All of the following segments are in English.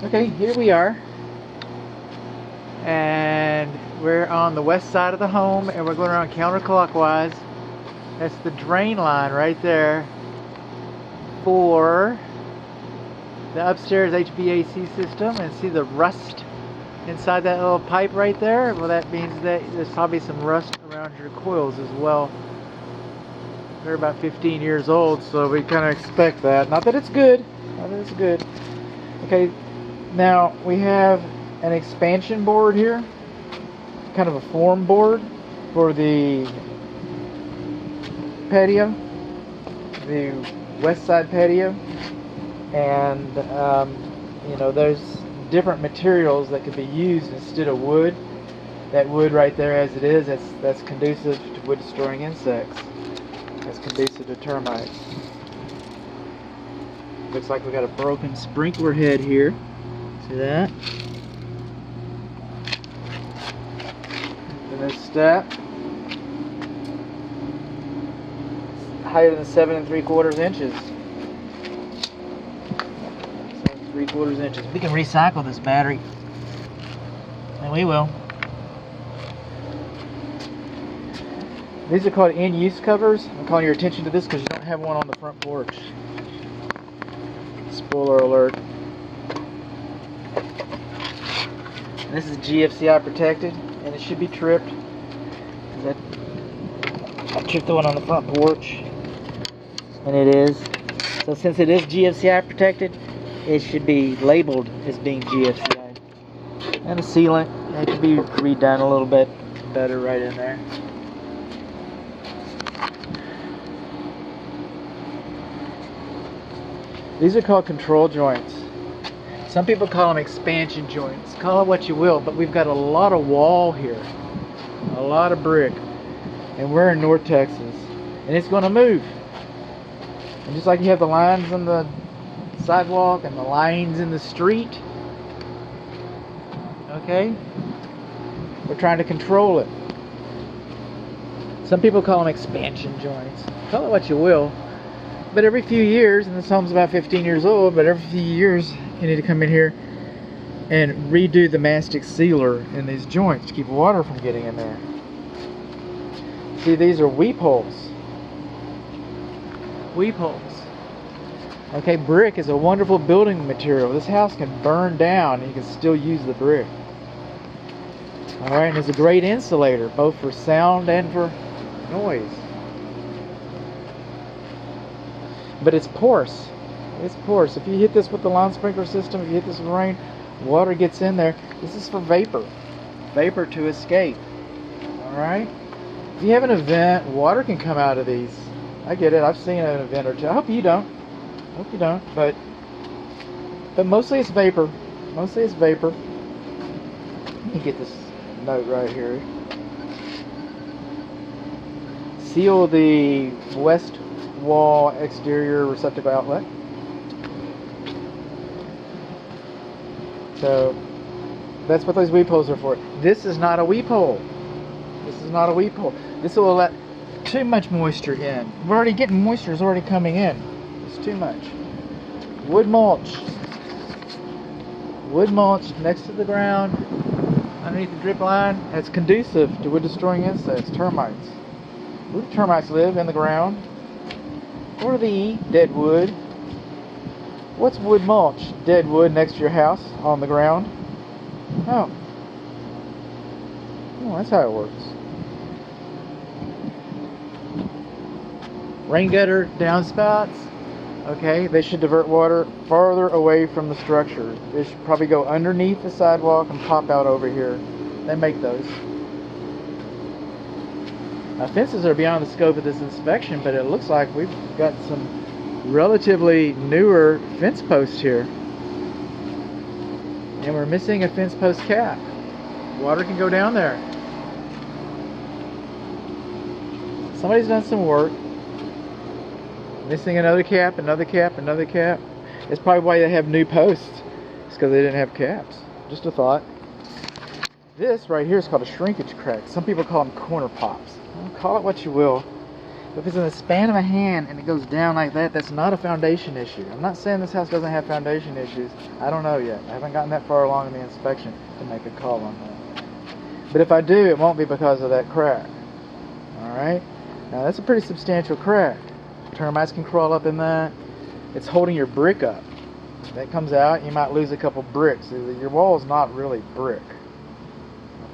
Okay, here we are, and we're on the west side of the home, and we're going around counterclockwise. That's the drain line right there for the upstairs HVAC system, and see the rust inside that little pipe right there? Well, that means that there's probably some rust around your coils as well. They're about 15 years old, so we kind of expect that. Not that it's good, not that it's good. Okay, now we have an expansion board here, kind of a form board for the patio, the west side patio, and there's different materials that could be used instead of wood. That wood right there as it is, that's conducive to wood destroying insects. That's conducive to termites. Looks like we got a broken sprinkler head here. See that? And this step, higher than 7 3/4 inches. 7 3/4 inches. We can recycle this battery, and we will. These are called in-use covers. I'm calling your attention to this because you don't have one on the front porch. Spoiler alert. And this is GFCI protected, and it should be tripped. I tripped the one on the front porch, and it is. So since it is GFCI protected, it should be labeled as being GFCI. And the sealant, it could be redone a little bit better right in there. These are called control joints. Some people call them expansion joints. Call it what you will, but we've got a lot of wall here, a lot of brick, and we're in North Texas, and it's going to move. And just like you have the lines on the sidewalk and the lines in the street, okay, we're trying to control it. Some people call them expansion joints. Call it what you will. But every few years, and this home's about 15 years old, but every few years you need to come in here and redo the mastic sealer in these joints to keep water from getting in there. See, these are weep holes. Weep holes. Okay, brick is a wonderful building material. This house can burn down and you can still use the brick. Alright, and it's a great insulator, both for sound and for noise. But it's porous. It's porous. If you hit this with the lawn sprinkler system, if you hit this with rain, water gets in there. This is for vapor. Vapor to escape. Alright? If you have an event, water can come out of these. I get it. I've seen an event or two. I hope you don't. But mostly it's vapor. Mostly it's vapor. Let me get this note right here. Seal the west wall exterior receptacle outlet. So that's what those weep holes are for. This is not a weep hole. This is not a weep hole. This will let too much moisture in. We're already getting moisture is already coming in. It's too much. Wood mulch. Wood mulch next to the ground, underneath the drip line. It's conducive to wood destroying insects, termites. Where do termites live? In the ground. Or the dead wood. What's wood mulch? Dead wood next to your house on the ground. Oh, that's how it works. Rain gutter downspouts. Okay, they should divert water farther away from the structure. They should probably go underneath the sidewalk and pop out over here. They make those. Now, fences are beyond the scope of this inspection, but it looks like we've got some relatively newer fence posts here. And we're missing a fence post cap. Water can go down there. Somebody's done some work. Missing another cap, another cap, another cap. It's probably why they have new posts. It's because they didn't have caps. Just a thought. This right here is called a shrinkage crack. Some people call them corner pops. Call it what you will. If it's in the span of a hand and it goes down like that, that's not a foundation issue. I'm not saying this house doesn't have foundation issues. I don't know yet. I haven't gotten that far along in the inspection to make a call on that. But if I do, it won't be because of that crack. Alright? Now that's a pretty substantial crack. Termites can crawl up in that. It's holding your brick up. If that comes out, you might lose a couple bricks. Your wall is not really brick.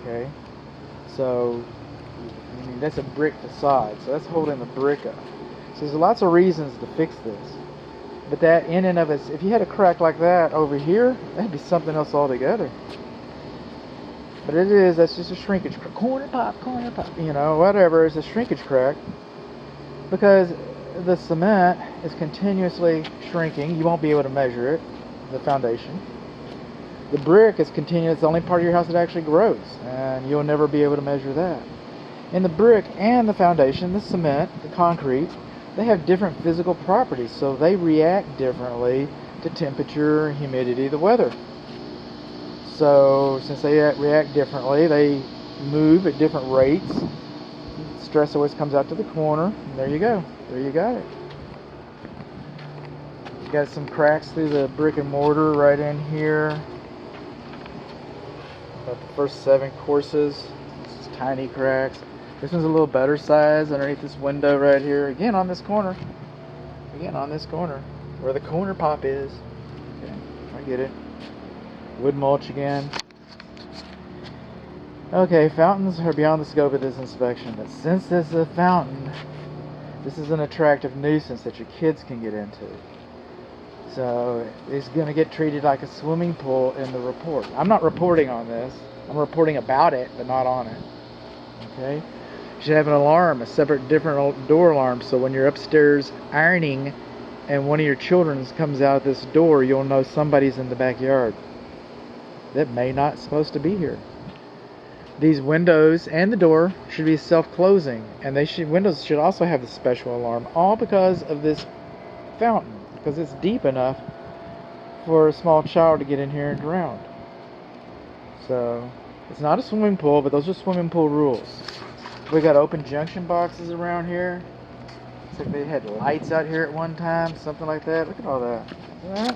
Okay? So I mean, that's a brick facade, so that's holding the brick up. So there's lots of reasons to fix this. But that in and of it, if you had a crack like that over here, that'd be something else altogether. But that's just a shrinkage crack. Corner pop, you know, whatever. It's a shrinkage crack because the cement is continuously shrinking. You won't be able to measure it, the foundation. The brick is continuous. It's the only part of your house that actually grows, and you'll never be able to measure that. And the brick and the foundation, the cement, the concrete, they have different physical properties, so they react differently to temperature, humidity, the weather. So since they react differently, they move at different rates. Stress always comes out to the corner, and there you go. There you got it. You got some cracks through the brick and mortar right in here. About the first 7 courses. This is tiny cracks. This one's a little better size underneath this window right here. Again on this corner. Again on this corner. Where the corner pop is. Okay, I get it. Wood mulch again. Okay, fountains are beyond the scope of this inspection. But since this is a fountain, this is an attractive nuisance that your kids can get into. So it's going to get treated like a swimming pool in the report. I'm not reporting on this. I'm reporting about it, but not on it. Okay? You should have an alarm, a separate, different door alarm, so when you're upstairs ironing and one of your children comes out this door, you'll know somebody's in the backyard that may not supposed to be here. These windows and the door should be self-closing, and windows should also have the special alarm, all because of this fountain, because it's deep enough for a small child to get in here and drown. So it's not a swimming pool, but those are swimming pool rules. We got open junction boxes around here. It's like they had lights out here at one time, something like that. Look at all that. See that?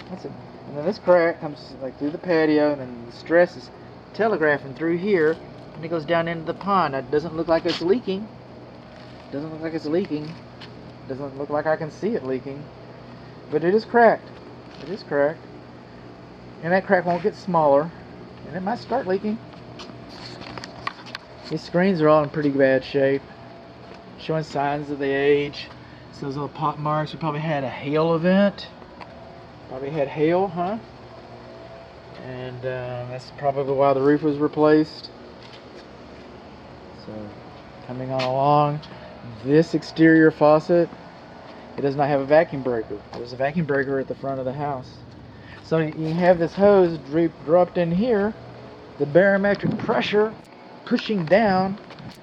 That's it. And then this crack comes like through the patio, and then the stress is telegraphing through here, and it goes down into the pond. Now, it doesn't look like it's leaking. Doesn't look like it's leaking. Doesn't look like I can see it leaking. But it is cracked. It is cracked. And that crack won't get smaller, and it might start leaking. These screens are all in pretty bad shape, showing signs of the age. So those little pot marks, we probably had a hail event. Probably had hail, huh? And that's probably why the roof was replaced. So, coming on along, this exterior faucet, it does not have a vacuum breaker. There's a vacuum breaker at the front of the house. So you have this hose dropped in here. The barometric pressure pushing down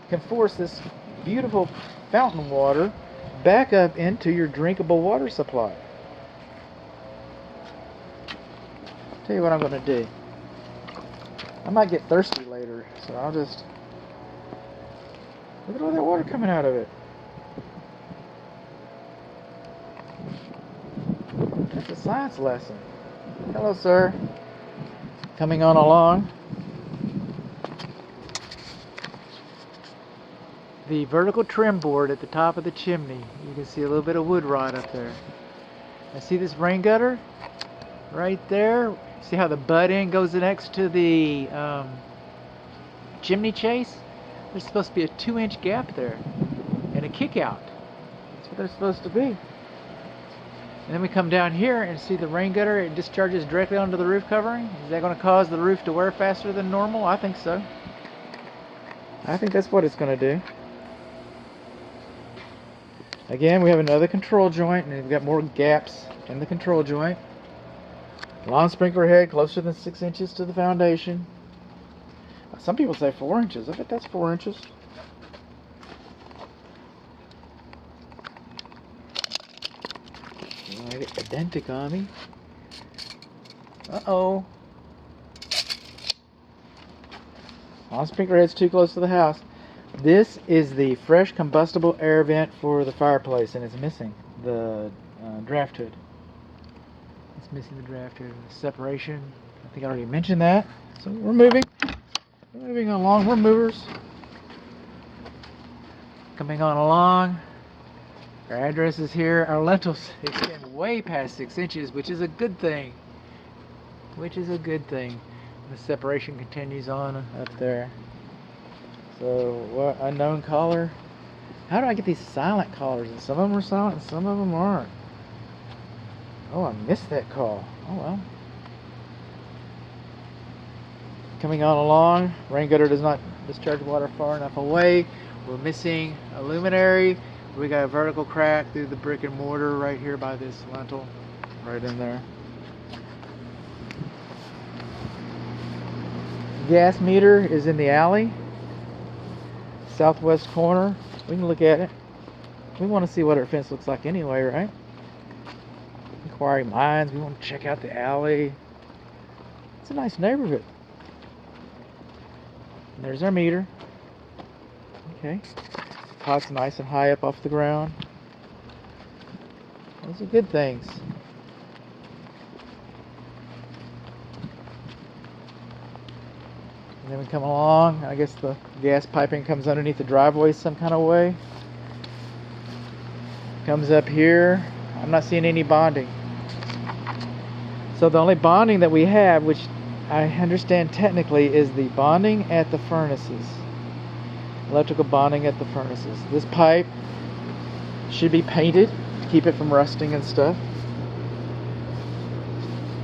can force this beautiful fountain water back up into your drinkable water supply. Tell you what I'm going to do. I might get thirsty later, so I'll just... Look at all that water coming out of it. That's a science lesson. Hello, sir. Coming on along. The vertical trim board at the top of the chimney. You can see a little bit of wood rot up there. I see this rain gutter right there. See how the butt end goes next to the chimney chase? There's supposed to be a 2-inch gap there and a kick out. That's what they're supposed to be. And then we come down here and see the rain gutter. It discharges directly onto the roof covering. Is that going to cause the roof to wear faster than normal? I think so. I think that's what it's going to do. Again, we have another control joint, and we've got more gaps in the control joint. Lawn sprinkler head closer than 6 inches to the foundation. Some people say 4 inches. I bet that's 4 inches. I get pedantic on me. Uh-oh. Lawn sprinkler head's too close to the house. This is the fresh combustible air vent for the fireplace, and it's missing the draft hood. It's missing the draft hood. Separation. I think I already mentioned that. So we're moving. We're moving along. We're movers. Coming on along. Our address is here. Our lintels extend way past 6 inches, which is a good thing. The separation continues on up there. So, what unknown caller? How do I get these silent callers? And some of them are silent and some of them aren't. Oh, I missed that call. Oh well. Coming on along. Rain gutter does not discharge water far enough away. We're missing a luminary. We got a vertical crack through the brick and mortar right here by this lintel. Right in there. Gas meter is in the alley. Southwest corner. We can look at it. We want to see what our fence looks like anyway, right? Inquiry Minds. We want to check out the alley. It's a nice neighborhood. And there's our meter. Okay. Pot's nice and high up off the ground. Those are good things. And then we come along. I guess the gas piping comes underneath the driveway some kind of way. Comes up here. I'm not seeing any bonding. So the only bonding that we have, which I understand technically, is the bonding at the furnaces. Electrical bonding at the furnaces. This pipe should be painted to keep it from rusting and stuff.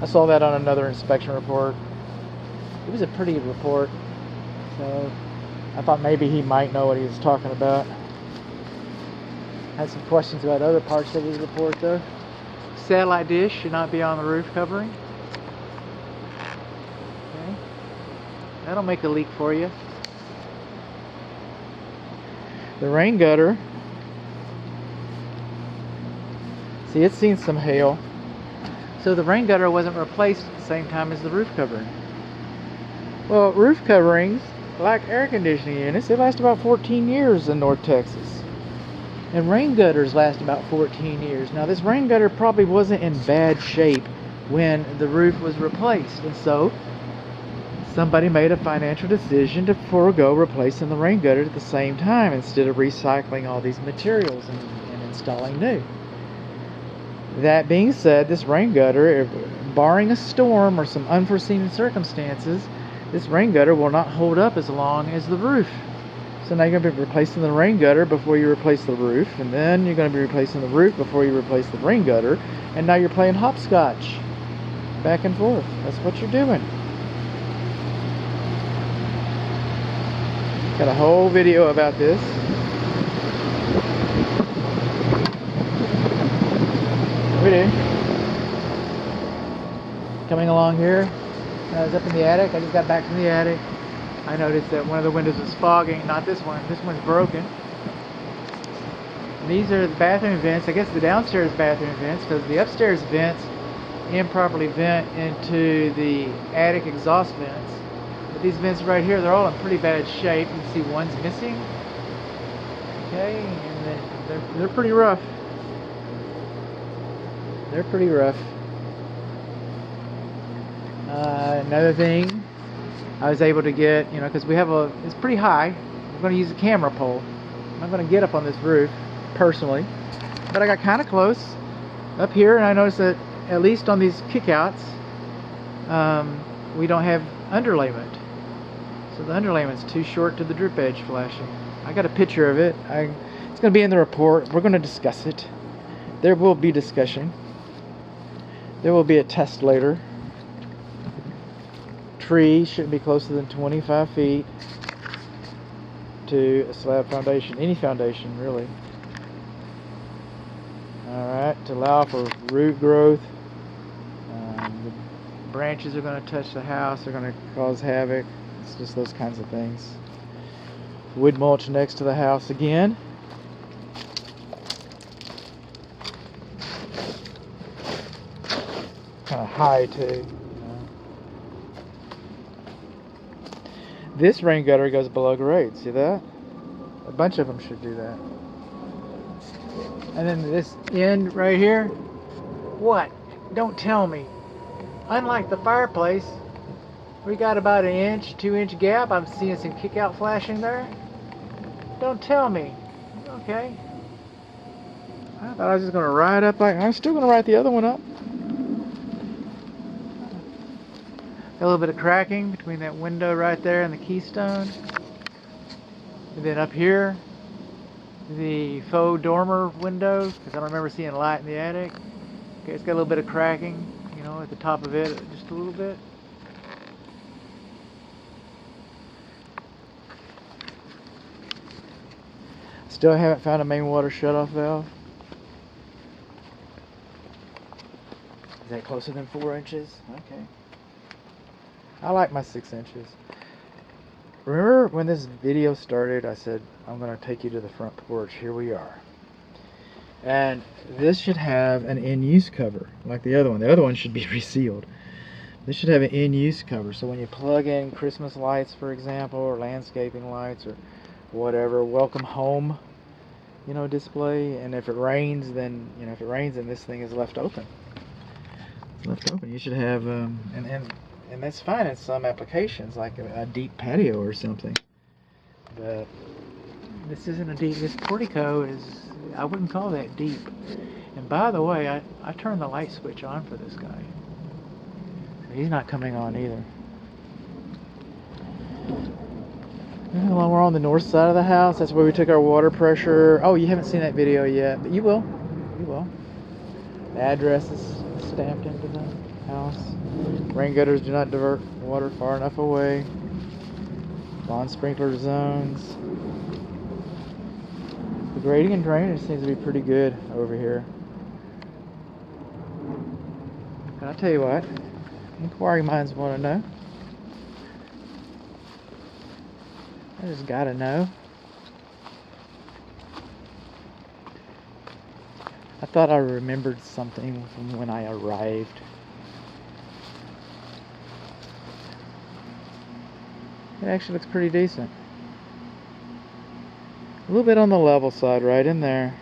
I saw that on another inspection report. It was a pretty report, so I thought maybe he might know what he was talking about. Had some questions about other parts of his report though. Satellite dish should not be on the roof covering. Okay. That'll make a leak for you. The rain gutter, see, it's seen some hail. So the rain gutter wasn't replaced at the same time as the roof covering. Well, roof coverings, like air conditioning units, they last about 14 years in North Texas. And rain gutters last about 14 years. Now this rain gutter probably wasn't in bad shape when the roof was replaced. And so somebody made a financial decision to forego replacing the rain gutter at the same time instead of recycling all these materials and installing new. That being said, this rain gutter, barring a storm or some unforeseen circumstances, this rain gutter will not hold up as long as the roof. So now you're going to be replacing the rain gutter before you replace the roof, and then you're going to be replacing the roof before you replace the rain gutter, and now you're playing hopscotch back and forth. That's what you're doing. Got a whole video about this. We do. Coming along here. I was up in the attic. I just got back from the attic. I noticed that one of the windows was fogging. Not this one. This one's broken. And these are the bathroom vents. I guess the downstairs bathroom vents, because the upstairs vents improperly vent into the attic exhaust vents. But these vents right here, they're all in pretty bad shape. You can see one's missing. Okay, and then they're pretty rough. They're pretty rough. Another thing, I was able to get, because we have it's pretty high. I'm going to use a camera pole. I'm not going to get up on this roof personally, but I got kind of close up here, and I noticed that at least on these kickouts, we don't have underlayment. So the underlayment's too short to the drip edge flashing. I got a picture of it. It's going to be in the report. We're going to discuss it. There will be discussion. There will be a test later. Tree shouldn't be closer than 25 feet to a slab foundation, any foundation really. Alright, to allow for root growth. The branches are going to touch the house, they're going to cause havoc. It's just those kinds of things. Wood mulch next to the house again. Kind of high too. This rain gutter goes below grade, see that? bunch of them should do that. And then this end right here. What? Don't tell me. Unlike the fireplace, we got about an inch, 2-inch gap. I'm seeing some kick out flashing there. Don't tell me. Okay. I thought I was just going to ride up like, I'm still going to ride the other one up. A little bit of cracking between that window right there and the keystone. And then up here, the faux dormer window, because I don't remember seeing light in the attic. Okay, it's got a little bit of cracking, you know, at the top of it, just a little bit. Still haven't found a main water shutoff valve. Is that closer than 4 inches? Okay. I like my 6 inches. Remember when this video started, I said, I'm going to take you to the front porch. Here we are. And this should have an in-use cover, like the other one. The other one should be resealed. This should have an in-use cover. So when you plug in Christmas lights, for example, or landscaping lights, or whatever, welcome home, you know, display. And if it rains, then, you know, if it rains, then this thing is left open. It's left open. You should have, and that's fine in some applications, like a deep patio or something. But this isn't a deep. This portico is, I wouldn't call that deep. And by the way, I turned the light switch on for this guy. So he's not coming on either. Well, we're on the north side of the house. That's where we took our water pressure. Oh, you haven't seen that video yet, but you will. You will. The address is stamped into the house. Rain gutters do not divert water far enough away. Lawn sprinkler zones. The grading and drainage seems to be pretty good over here. And I'll tell you what, inquiring minds want to know. I just gotta know. I thought I remembered something from when I arrived. It actually looks pretty decent. A little bit on the level side right in there.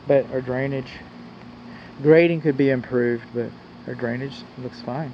But our drainage, grading could be improved, but our drainage looks fine.